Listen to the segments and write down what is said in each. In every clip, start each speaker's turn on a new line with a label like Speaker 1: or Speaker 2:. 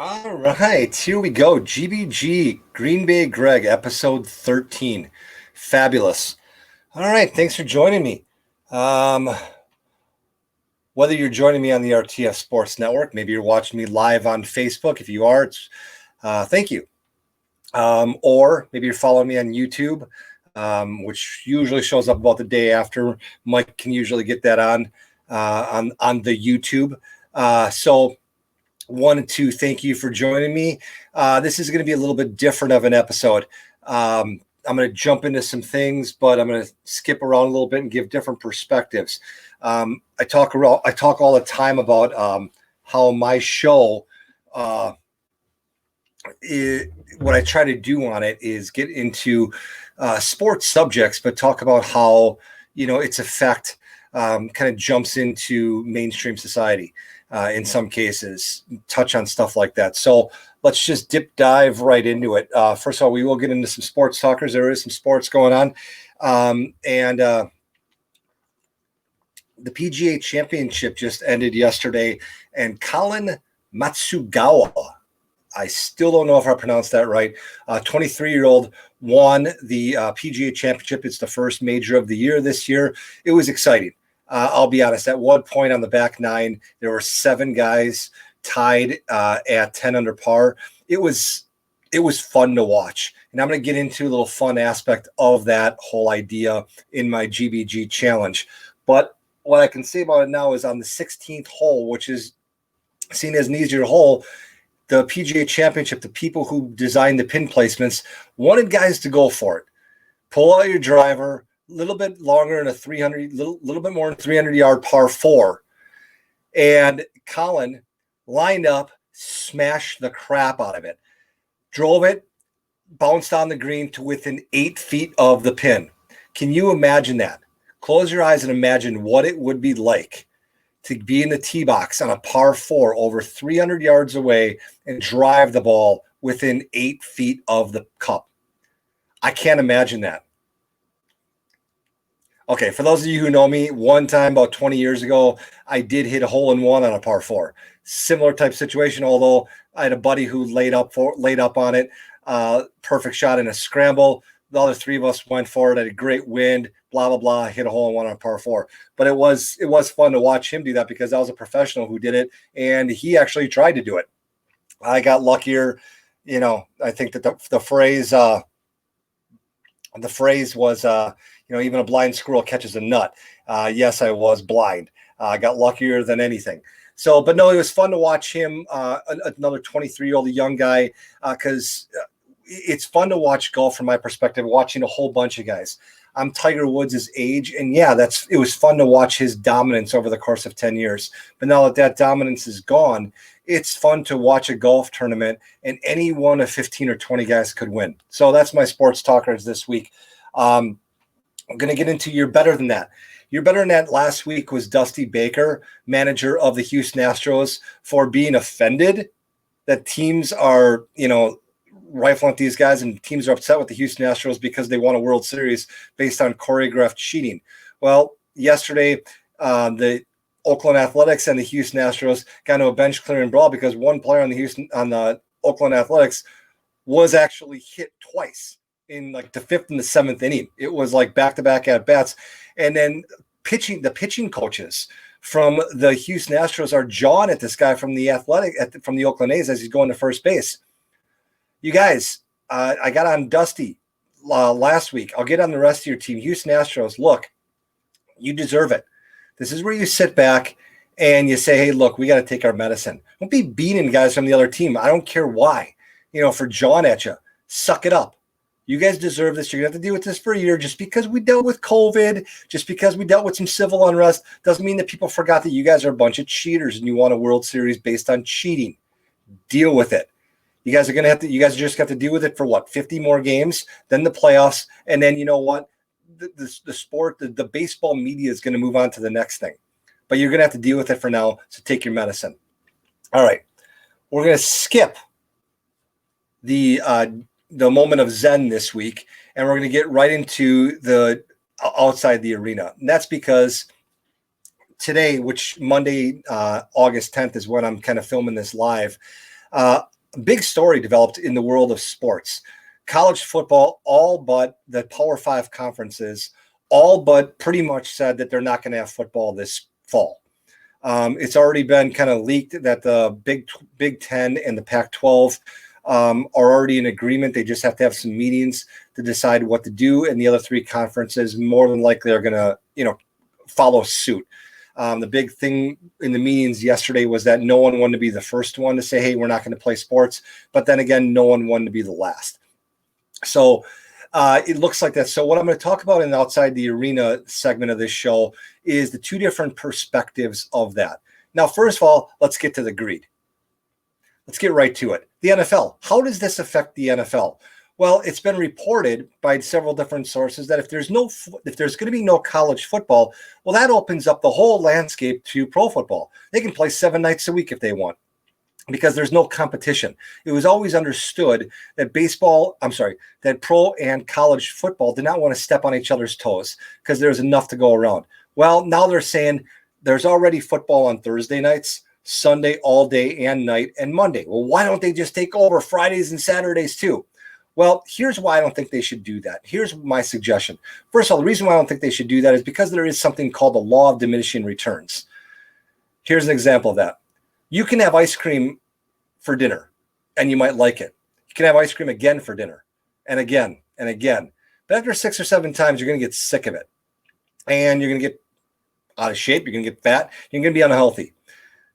Speaker 1: All right, here we go. GBG, Green Bay Greg, episode 13. Fabulous. All right, thanks for joining me. Um, Whether you're joining me on the RTF Sports Network, maybe you're watching me live on Facebook. If you are, thank you. Or maybe you're following me on YouTube, which usually shows up about the day after. Mike can usually get that on the YouTube. So wanted to thank you for joining me. This is going to be a little bit different of an episode. I'm going to jump into some things, but I'm going to skip around a little bit and give different perspectives. I talk all the time about how my show, what I try to do on it is get into sports subjects, but talk about how its effect kind of jumps into mainstream society. In some cases, touch on stuff like that. So let's just dive right into it. First of all, we will get into some sports talkers. There is some sports going on. And the PGA Championship just ended yesterday. And Colin Matsugawa, I still don't know if I pronounced that right, 23-year-old, won the PGA Championship. It's the first major of the year this year. It was exciting. I'll be honest, at one point on the back nine, there were 7 guys tied at 10 under par. It was fun to watch. And I'm going to get into a little fun aspect of that whole idea in my GBG challenge. But what I can say about it now is on the 16th hole, which is seen as an easier hole, the PGA Championship, the people who designed the pin placements wanted guys to go for it. Pull out your driver, little bit longer in a 300, little bit more than 300-yard par 4. And Colin lined up, smashed the crap out of it, drove it, bounced on the green to within 8 feet of the pin. Can you imagine that? Close your eyes and imagine what it would be like to be in the tee box on a par 4 over 300 yards away and drive the ball within 8 feet of the cup. I can't imagine that. Okay, for those of you who know me, one time about 20 years ago, I did hit a hole-in-one on a par 4. Similar type situation, although I had a buddy who laid up on it. Perfect shot in a scramble. The other 3 of us went for it. Had a great wind, blah, blah, blah, hit a hole-in-one on a par 4. But it was fun to watch him do that because I was a professional who did it, and he actually tried to do it. I got luckier. I think that the phrase was, even a blind squirrel catches a nut. Yes, I was blind. I got luckier than anything. So, but no, it was fun to watch him, another 23-year-old young guy, because it's fun to watch golf from my perspective, watching a whole bunch of guys. I'm Tiger Woods' age, and yeah, it was fun to watch his dominance over the course of 10 years. But now that dominance is gone, it's fun to watch a golf tournament, and any one of 15 or 20 guys could win. So that's my sports talkers this week. I'm going to get into You're Better Than That. You're Better Than That last week was Dusty Baker, manager of the Houston Astros, for being offended that teams are, rifling at these guys and teams are upset with the Houston Astros because they won a World Series based on choreographed cheating. Well, yesterday, the Oakland Athletics and the Houston Astros got into a bench clearing brawl because one player on the Oakland Athletics was actually hit twice in like the 5th and the 7th inning. It was like back-to-back at bats. And then the pitching coaches from the Houston Astros are jawing at this guy from the from the Oakland A's as he's going to first base. You guys, I got on Dusty last week. I'll get on the rest of your team. Houston Astros, look, you deserve it. This is where you sit back and you say, hey, look, we got to take our medicine. Don't be beating guys from the other team. I don't care why, for jawing at you. Suck it up. You guys deserve this. You're going to have to deal with this for a year. Just because we dealt with COVID, just because we dealt with some civil unrest, doesn't mean that people forgot that you guys are a bunch of cheaters and you won a World Series based on cheating. Deal with it. You guys just have to deal with it for 50 more games, then the playoffs. And then you know what? The sport, the baseball media is going to move on to the next thing. But you're going to have to deal with it for now. So take your medicine. All right. We're going to skip the moment of Zen this week, and we're going to get right into the outside the arena. And that's because today, which Monday, August 10th is when I'm kind of filming this live. Big story developed in the world of sports. College football, all but the Power Five conferences, all but pretty much said that they're not going to have football this fall. It's already been kind of leaked that the Big Ten and the Pac-12 are already in agreement. They just have to have some meetings to decide what to do, and the other three conferences more than likely are going to, follow suit. The big thing in the meetings yesterday was that no one wanted to be the first one to say, hey, we're not going to play sports. But then again, no one wanted to be the last. So it looks like that. So what I'm going to talk about in the Outside the Arena segment of this show is the two different perspectives of that. Now, first of all, let's get to the greed. Let's get right to it. The NFL. How does this affect the NFL? Well, it's been reported by several different sources that if there's going to be no college football, well, that opens up the whole landscape to pro football. They can play 7 nights a week if they want, because there's no competition. It was always understood that that pro and college football did not want to step on each other's toes because there's enough to go around. Well, now they're saying there's already football on Thursday nights, Sunday all day and night, and Monday. Well, why don't they just take over Fridays and Saturdays too? Well, here's why I don't think they should do that. Here's my suggestion. First of all, the reason why I don't think they should do that is because there is something called the law of diminishing returns. Here's an example of that. You can have ice cream for dinner, and you might like it. You can have ice cream again for dinner, and again, and again. But after 6 or 7 times, you're going to get sick of it. And you're going to get out of shape. You're going to get fat. You're going to be unhealthy.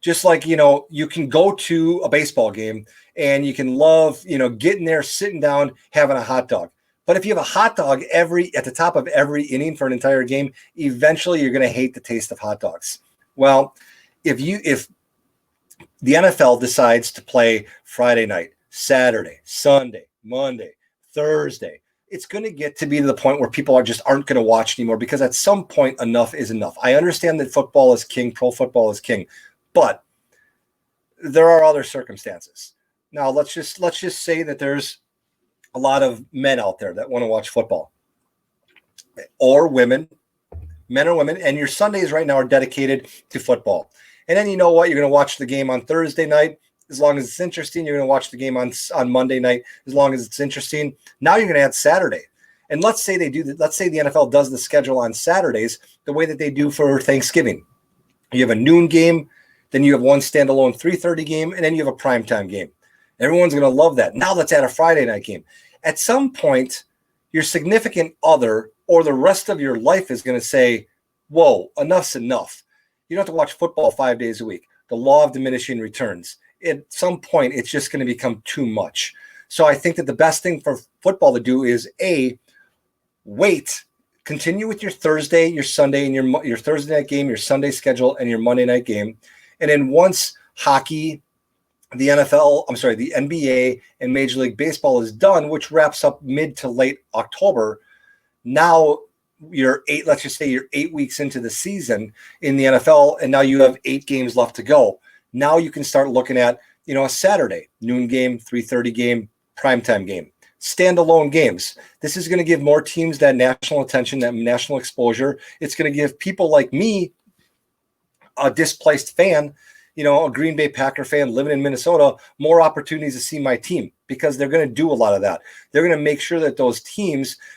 Speaker 1: Just like, you can go to a baseball game and you can love, getting there, sitting down, having a hot dog. But if you have a hot dog at the top of every inning for an entire game, eventually you're going to hate the taste of hot dogs. Well, if the NFL decides to play Friday night, Saturday, Sunday, Monday, Thursday, it's going to get to be to the point where people aren't going to watch anymore, because at some point enough is enough. I understand that football is king, pro football is king, but there are other circumstances. Now, let's just say that there's a lot of men out there that want to watch football, or women, men or women, and your Sundays right now are dedicated to football. And then you know what? You're going to watch the game on Thursday night as long as it's interesting. You're going to watch the game on Monday night as long as it's interesting. Now you're going to add Saturday. And let's say they do that. Let's say the NFL does the schedule on Saturdays the way that they do for Thanksgiving. You have a noon game, then you have one standalone 3:30 game, and then you have a primetime game. Everyone's going to love that. Now let's add a Friday night game. At some point, your significant other or the rest of your life is going to say, whoa, enough's enough. You don't have to watch football 5 days a week. The law of diminishing returns. At some point, it's just going to become too much. So I think that the best thing for football to do is, wait, continue with your Thursday, your Sunday, and your Thursday night game, your Sunday schedule, and your Monday night game. And then once hockey, the NBA and Major League Baseball is done, which wraps up mid to late October, now let's just say you're 8 weeks into the season in the NFL, and now you have 8 games left to go. Now you can start looking at, a Saturday, noon game, 3:30 game, primetime game, standalone games. This is going to give more teams that national attention, that national exposure. It's going to give people like me, a displaced fan, a Green Bay Packer fan living in Minnesota, more opportunities to see my team, because they're going to do a lot of that. They're going to make sure that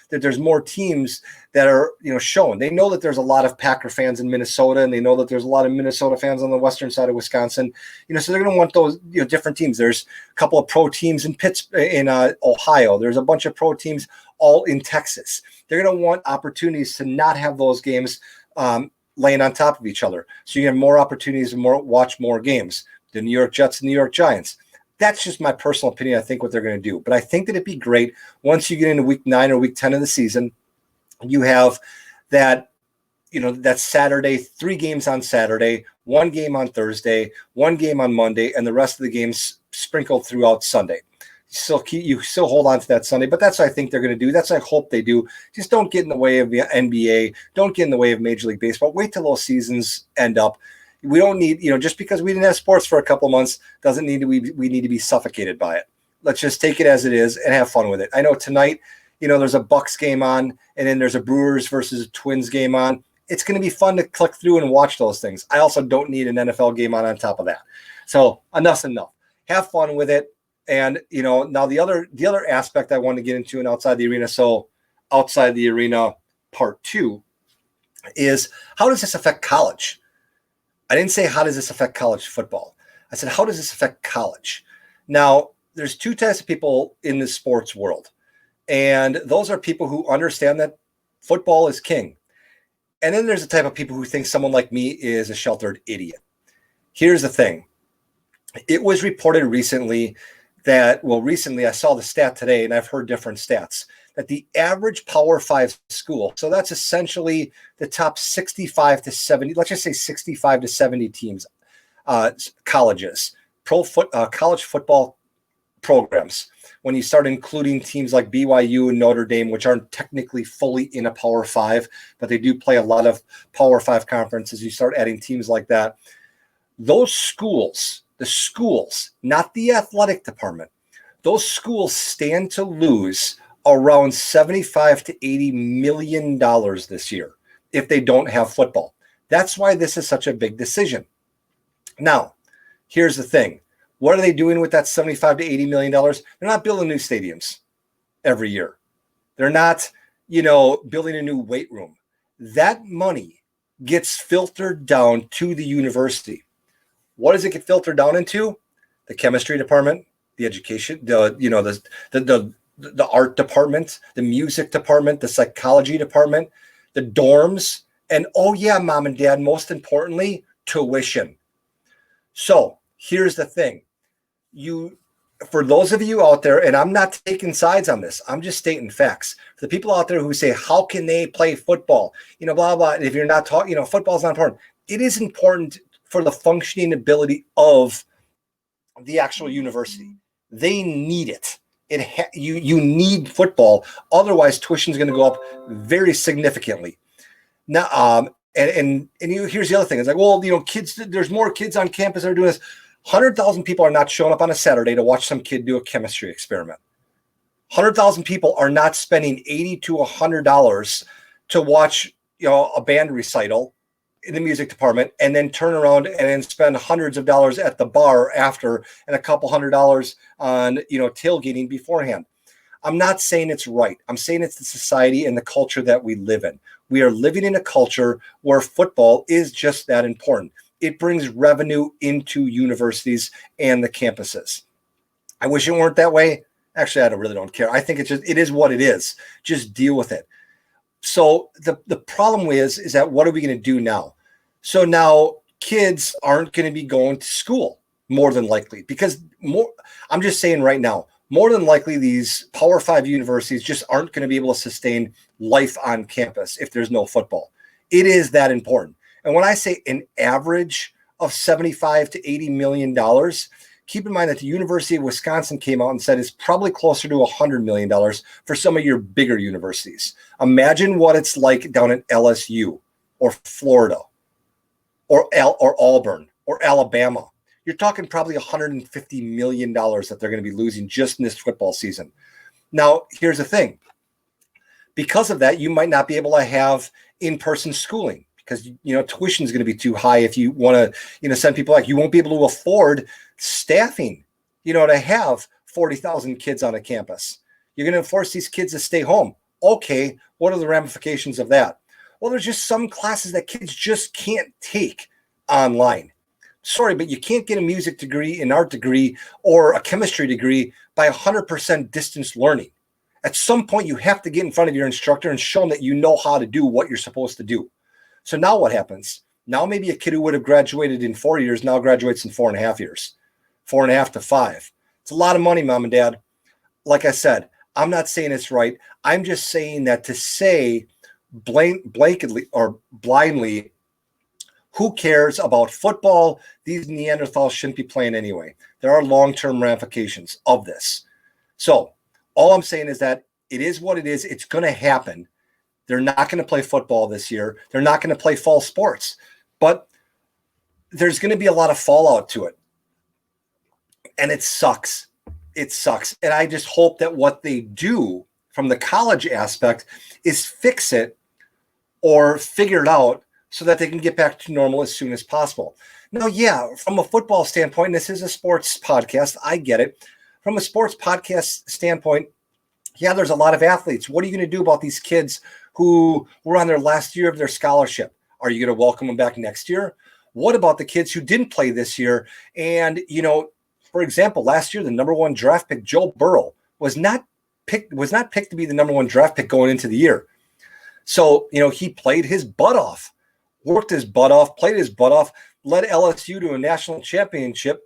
Speaker 1: there's more teams that are, shown. They know that there's a lot of Packer fans in Minnesota, and they know that there's a lot of Minnesota fans on the western side of Wisconsin. So they're going to want those, different teams. There's a couple of pro teams in Ohio. There's a bunch of pro teams all in Texas. They're going to want opportunities to not have those games laying on top of each other. So you have more opportunities to watch more games. The New York Jets and New York Giants. That's just my personal opinion. I think what they're going to do. But I think that it'd be great once you get into week 9 or week 10 of the season, you have that, that Saturday, 3 games on Saturday, 1 game on Thursday, 1 game on Monday, and the rest of the games sprinkled throughout Sunday. You still hold on to that Sunday, but that's what I think they're going to do. That's what I hope they do. Just don't get in the way of the NBA. Don't get in the way of Major League Baseball. Wait till those seasons end up. We don't need, just because we didn't have sports for a couple of months doesn't need to, we need to be suffocated by it. Let's just take it as it is and have fun with it. I know tonight, there's a Bucks game on, and then there's a Brewers versus a Twins game on. It's going to be fun to click through and watch those things. I also don't need an NFL game on top of that. So enough's enough. have fun with it. And, now the other aspect I want to get into and outside the arena. So outside the arena part 2 is, how does this affect college? I didn't say, how does this affect college football? I said, how does this affect college? Now, there's 2 types of people in the sports world. And those are people who understand that football is king. And then there's a type of people who think someone like me is a sheltered idiot. Here's the thing. It was reported recently that, recently I saw the stat today, and I've heard different stats, that the average Power 5 school, so that's essentially the top 65 to 70, let's just say 65 to 70 teams, colleges, college football programs, when you start including teams like BYU and Notre Dame, which aren't technically fully in a Power 5, but they do play a lot of Power 5 conferences, you start adding teams like that. Those schools, the schools, not the athletic department, those schools stand to lose around $75 to $80 million this year if they don't have football. That's why this is such a big decision. Now, here's the thing. What are they doing with that $75 to $80 million? They're not building new stadiums every year. They're not, building a new weight room. That money gets filtered down to the university. What does it get filtered down into? The chemistry department, the education, the art department, the music department, the psychology department, the dorms, and mom and dad, most importantly, tuition. So here's the thing. For those of you out there, and I'm not taking sides on this, I'm just stating facts. For the people out there who say, how can they play football? Blah, blah. If you're not talking, football's not important. It is important for the functioning ability of the actual university. They need it. You need football. Otherwise, tuition is going to go up very significantly. Now, here's the other thing. It's like, kids. There's more kids on campus that are doing this. 100,000 people are not showing up on a Saturday to watch some kid do a chemistry experiment. 100,000 people are not spending $80 to $100 to watch, a band recital in the music department, and then turn around and then spend hundreds of dollars at the bar after, and a couple $100 on, tailgating beforehand. I'm not saying it's right. I'm saying it's the society and the culture that we live in. We are living in a culture where football is just that important. It brings revenue into universities and the campuses. I wish it weren't that way. Actually, I really don't care. I think it is what it is. Just deal with it. So the problem is that what are we going to do now? So now kids aren't going to be going to school, more than likely, because I'm just saying right now, more than likely these Power 5 universities just aren't going to be able to sustain life on campus if there's no football. It is that important. And when I say an average of $75 to $80 million, keep in mind that the University of Wisconsin came out and said it's probably closer to $100 million for some of your bigger universities. Imagine what it's like down at LSU or Florida or Auburn or Alabama. You're talking probably $150 million that they're going to be losing just in this football season. Now, here's the thing. Because of that, you might not be able to have in-person schooling because, tuition is going to be too high if you want to, send people you won't be able to afford staffing, to have 40,000 kids on a campus. You're going to force these kids to stay home. Okay, what are the ramifications of that? Well, there's just some classes that kids just can't take online. Sorry, but you can't get a music degree, an art degree, or a chemistry degree by 100% distance learning. At some point, you have to get in front of your instructor and show them that you know how to do what you're supposed to do. So now what happens? Now maybe a kid who would have graduated in 4 years now graduates in 4.5 years, 4.5 to 5. It's a lot of money, mom and dad. Like I said, I'm not saying it's right. I'm just saying that to say blankly or blindly, who cares about football? These Neanderthals shouldn't be playing anyway. There are long-term ramifications of this. So all I'm saying is that it is what it is. It's going to happen. They're not going to play football this year. They're not going to play fall sports. But there's going to be a lot of fallout to it. And it sucks. It sucks. And I just hope that what they do from the college aspect is fix it or figure it out so that they can get back to normal as soon as possible. Now, yeah, from a football standpoint, this is a sports podcast. I get it. From a sports podcast standpoint, yeah, there's a lot of athletes. What are you going to do about these kids who were on their last year of their scholarship? Are you going to welcome them back next year? What about the kids who didn't play this year? And, for example, last year, the number one draft pick, Joe Burrow, was not picked to be the number one draft pick going into the year. So, he played his butt off, worked his butt off, played his butt off, led LSU to a national championship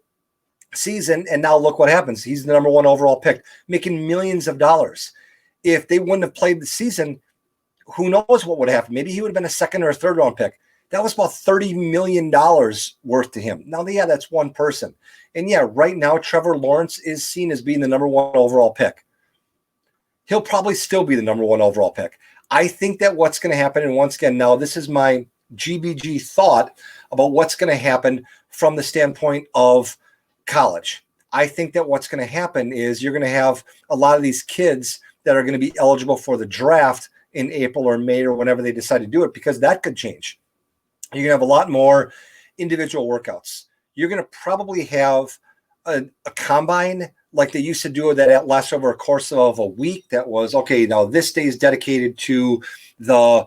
Speaker 1: season, and now look what happens. He's the number one overall pick, making millions of dollars. If they wouldn't have played the season, who knows what would have happened? Maybe he would have been a second or a third round pick. That was about $30 million worth to him. Now, yeah, that's one person. And yeah, right now, Trevor Lawrence is seen as being the number one overall pick. He'll probably still be the number one overall pick. I think that what's going to happen, and once again, now this is my GBG thought about what's going to happen from the standpoint of college. I think that what's going to happen is you're going to have a lot of these kids that are going to be eligible for the draft in April or May or whenever they decide to do it, because that could change. You're going to have a lot more individual workouts. You're going to probably have a combine like they used to do that lasts over a course of a week. That was, okay, now this day is dedicated to the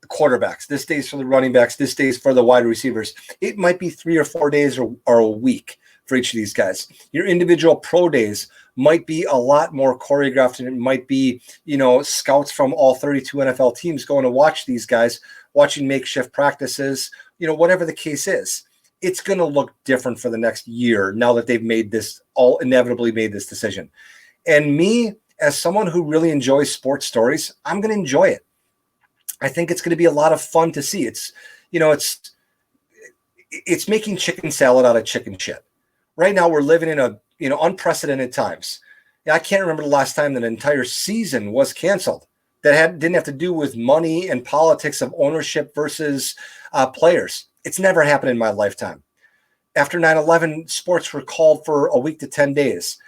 Speaker 1: quarterbacks. This day is for the running backs. This day is for the wide receivers. It might be 3 or 4 days or a week for each of these guys. Your individual pro days might be a lot more choreographed, and it might be, scouts from all 32 NFL teams going to watch these guys, watching makeshift practices, whatever the case is. It's going to look different for the next year now that they've inevitably made this decision. And me, as someone who really enjoys sports stories, I'm going to enjoy it. I think it's going to be a lot of fun to see. It's making chicken salad out of chicken shit. Right now, we're living in unprecedented times. I can't remember the last time that an entire season was canceled that didn't have to do with money and politics of ownership versus players. It's never happened in my lifetime. After 9/11, sports were called for a week to 10 days.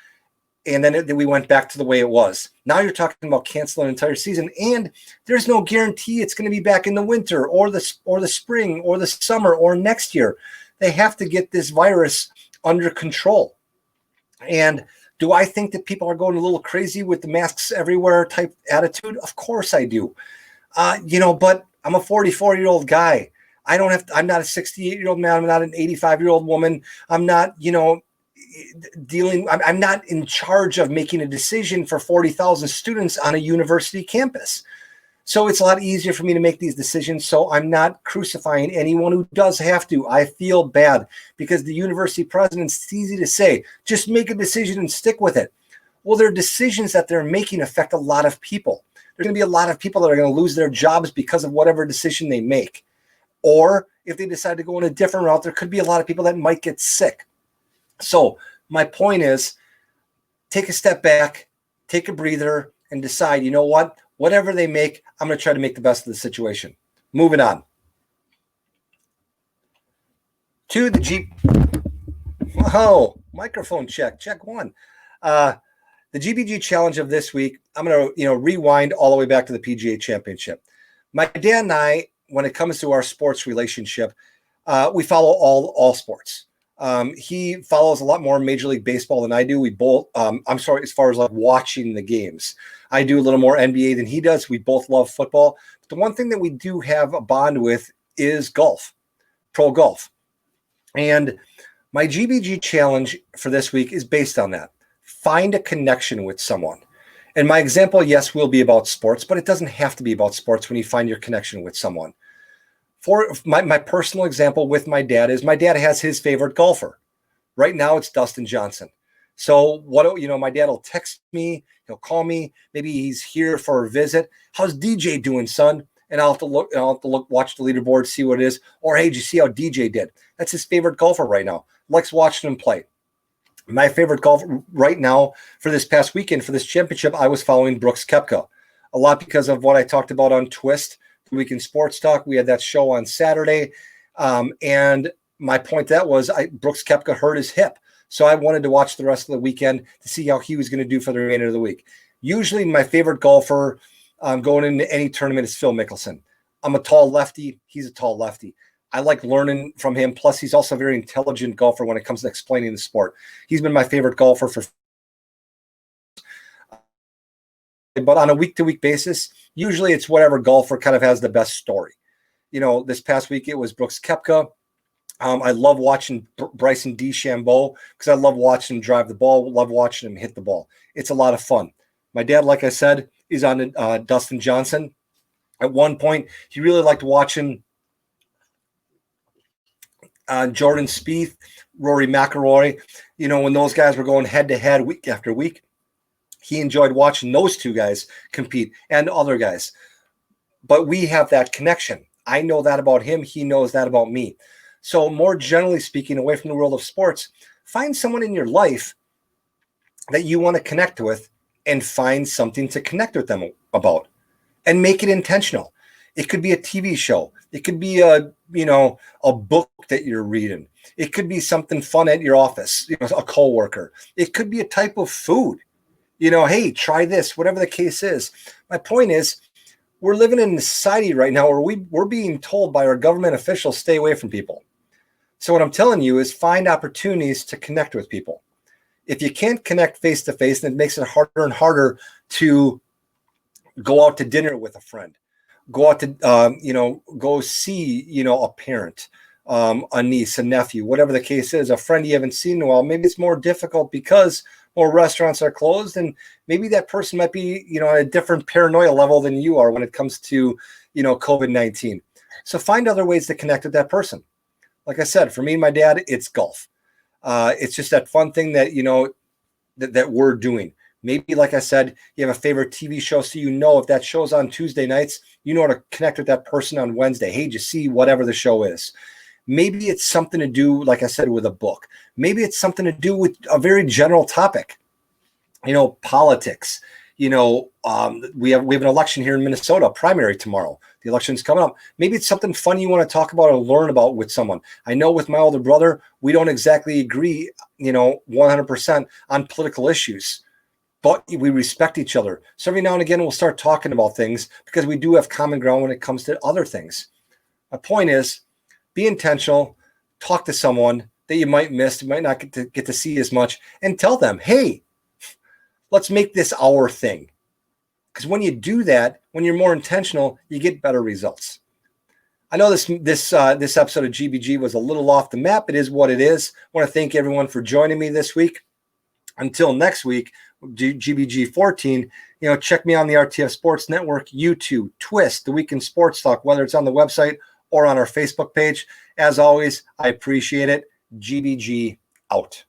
Speaker 1: And then we went back to the way it was. Now you're talking about canceling an entire season, and there's no guarantee it's going to be back in the winter or the spring or the summer or next year. They have to get this virus under control. And do I think that people are going a little crazy with the masks everywhere type attitude? Of course I do. But I'm a 44-year-old guy. I'm not a 68-year-old man. I'm not an 85-year-old woman. I'm not, I'm not in charge of making a decision for 40,000 students on a university campus. So it's a lot easier for me to make these decisions. So I'm not crucifying anyone who does have to. I feel bad because the university presidents, it's easy to say, just make a decision and stick with it. Well, their decisions that they're making affect a lot of people. There's going to be a lot of people that are going to lose their jobs because of whatever decision they make. Or if they decide to go in a different route, there could be a lot of people that might get sick. So my point is, take a step back, take a breather, and decide, you know what? Whatever they make, I'm going to try to make the best of the situation. Moving on. To the Jeep. Oh, microphone check. Check one. The GBG challenge of this week, I'm going to rewind all the way back to the PGA Championship. My dad and I, when it comes to our sports relationship, we follow all sports. He follows a lot more Major League Baseball than I do. We both, as far as like watching the games, I do a little more NBA than he does. We both love football. But the one thing that we do have a bond with is golf, pro golf. And my GBG challenge for this week is based on that. Find a connection with someone. And my example, yes, will be about sports, but it doesn't have to be about sports when you find your connection with someone. For my personal example with my dad is my dad has his favorite golfer. Right now it's Dustin Johnson. So my dad will text me, he'll call me, maybe he's here for a visit. How's DJ doing, son? And I'll have to look, watch the leaderboard, see what it is. Or, hey, did you see how DJ did? That's his favorite golfer right now. Likes watching him play. My favorite golfer right now for this past weekend, for this championship, I was following Brooks Koepka. A lot because of what I talked about on Twist, Weekend Sports Talk. We had that show on Saturday. And my point that was Brooks Koepka hurt his hip. So I wanted to watch the rest of the weekend to see how he was going to do for the remainder of the week. Usually my favorite golfer going into any tournament is Phil Mickelson. I'm a tall lefty. He's a tall lefty. I like learning from him. Plus, he's also a very intelligent golfer when it comes to explaining the sport. He's been my favorite golfer for. But on a week-to-week basis, usually it's whatever golfer kind of has the best story. This past week it was Brooks Koepka. I love watching Bryson DeChambeau because I love watching him drive the ball, love watching him hit the ball. It's a lot of fun. My dad, like I said, is on Dustin Johnson. At one point, he really liked watching Jordan Spieth, Rory McIlroy. When those guys were going head-to-head week after week, he enjoyed watching those two guys compete and other guys. But we have that connection. I know that about him. He knows that about me. So more generally speaking, away from the world of sports, find someone in your life that you want to connect with and find something to connect with them about and make it intentional. It could be a TV show. It could be a book that you're reading. It could be something fun at your office, a coworker. It could be a type of food. Hey, try this, whatever the case is. My point is, we're living in a society right now where we're being told by our government officials, stay away from people. So what I'm telling you is find opportunities to connect with people. If you can't connect face to face, then it makes it harder and harder to go out to dinner with a friend, go out to, go see, a parent, a niece, a nephew, whatever the case is, a friend you haven't seen in a while. Maybe it's more difficult because more restaurants are closed, and maybe that person might be, at a different paranoia level than you are when it comes to, COVID-19. So find other ways to connect with that person. Like I said, for me and my dad, it's golf. It's just that fun thing that, that we're doing. Maybe, like I said, you have a favorite TV show, so if that show's on Tuesday nights, how to connect with that person on Wednesday. Hey, did you see whatever the show is? Maybe it's something to do, like I said, with a book. Maybe it's something to do with a very general topic, politics. We have an election here in Minnesota, primary tomorrow. The election's coming up. Maybe it's something fun you want to talk about or learn about with someone. I know with my older brother, we don't exactly agree, 100% on political issues, but we respect each other. So every now and again, we'll start talking about things because we do have common ground when it comes to other things. My point is, be intentional, talk to someone that you might miss, you might not get to see as much, and tell them, hey, let's make this our thing. Because when you do that, when you're more intentional, you get better results. I know this episode of GBG was a little off the map. It is what it is. I want to thank everyone for joining me this week. Until next week, GBG 14, check me on the RTF Sports Network, YouTube, Twist, The Week in Sports Talk, whether it's on the website or on our Facebook page. As always, I appreciate it. GBG out.